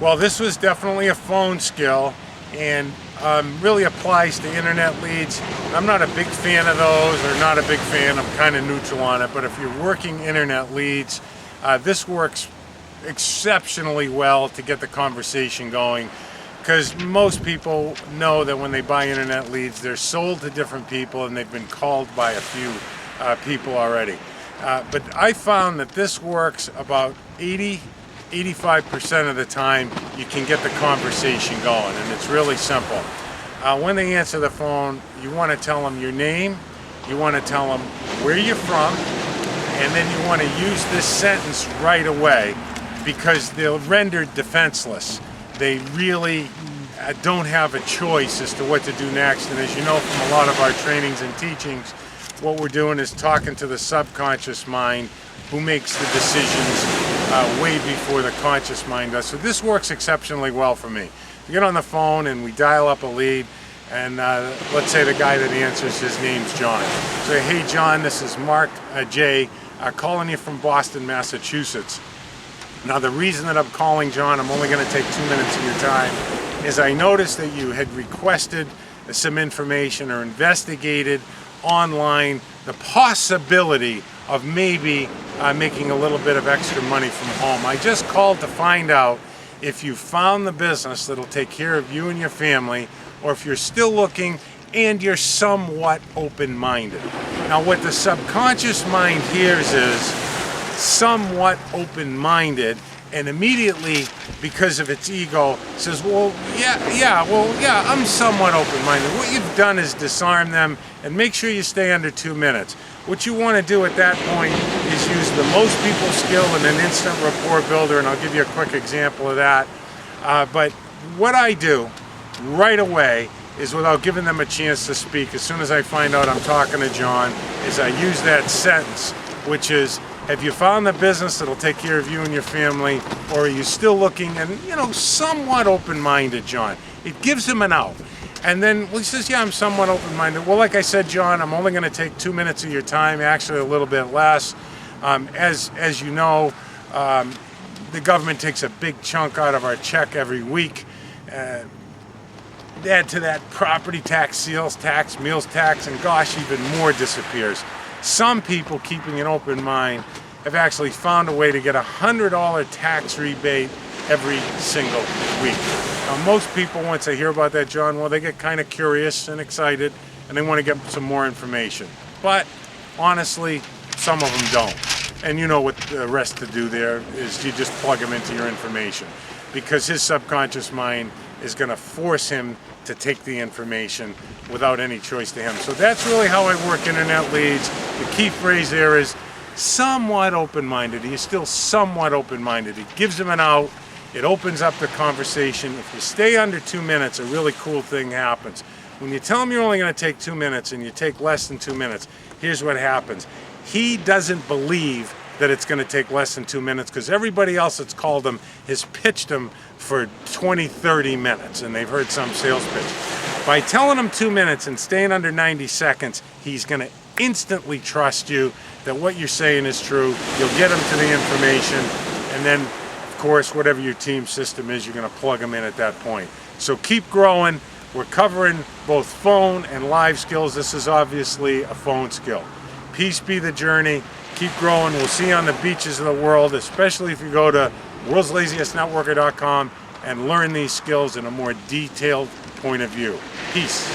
Well, this was definitely a phone skill, and really applies to internet leads. I'm not a big fan of those, or not a big fan, I'm kind of neutral on it, but if you're working internet leads, this works exceptionally well to get the conversation going, because most people know that when they buy internet leads, they're sold to different people and they've been called by a few people already. But I found that this works about 85% of the time. You can get the conversation going, and it's really simple. When they answer the phone, you want to tell them your name, you want to tell them where you're from, and then you want to use this sentence right away, because they're rendered defenseless. They really don't have a choice as to what to do next. And as you know from a lot of our trainings and teachings, what we're doing is talking to the subconscious mind, who makes the decisions way before the conscious mind does. So this works exceptionally well for me. We get on the phone and we dial up a lead, and let's say the guy that answers, his name's John. So, hey John, this is Mark J. Calling you from Boston, Massachusetts. Now the reason that I'm calling, John, I'm only going to take 2 minutes of your time, is I noticed that you had requested some information or investigated online the possibility of maybe making a little bit of extra money from home. I just called to find out if you found the business that'll take care of you and your family, or if you're still looking and you're somewhat open-minded. Now what the subconscious mind hears is somewhat open-minded, and immediately, because of its ego, says, well, yeah, I'm somewhat open-minded. What you've done is disarm them and make sure you stay under 2 minutes. What you want to do at that point is use the most people skill in an instant rapport builder, and I'll give you a quick example of that. But what I do right away is, without giving them a chance to speak, as soon as I find out I'm talking to John, is I use that sentence, which is, have you found the business that'll take care of you and your family, or are you still looking? And, somewhat open-minded, John. It gives him an out. And then he says, yeah, I'm somewhat open-minded. Well, like I said, John, I'm only going to take 2 minutes of your time, actually a little bit less. As you know, the government takes a big chunk out of our check every week. Add to that property tax, sales tax, meals tax, and gosh, even more disappears. Some people, keeping an open mind, have actually found a way to get a $100 tax rebate every single week. Now, most people, once they hear about that, John, well, they get kind of curious and excited, and they want to get some more information. But honestly, some of them don't. And you know what the rest to do there is, you just plug them into your information, because his subconscious mind is going to force him to take the information without any choice to him. So that's really how I work internet leads. The key phrase there is somewhat open-minded. He is still somewhat open-minded. It gives him an out. It opens up the conversation. If you stay under 2 minutes, a really cool thing happens. When you tell him you're only going to take 2 minutes and you take less than 2 minutes, here's what happens. He doesn't believe that it's going to take less than 2 minutes, because everybody else that's called him has pitched him for 20, 30 minutes, and they've heard some sales pitch. By telling him 2 minutes and staying under 90 seconds, he's going to instantly trust you that what you're saying is true. You'll get him to the information, and then, of course, whatever your team system is, you're going to plug him in at that point. So keep growing. We're covering both phone and live skills. This is obviously a phone skill. Peace be the journey. Keep growing. We'll see you on the beaches of the world, especially if you go to worldslaziestnetworker.com and learn these skills in a more detailed point of view. Peace.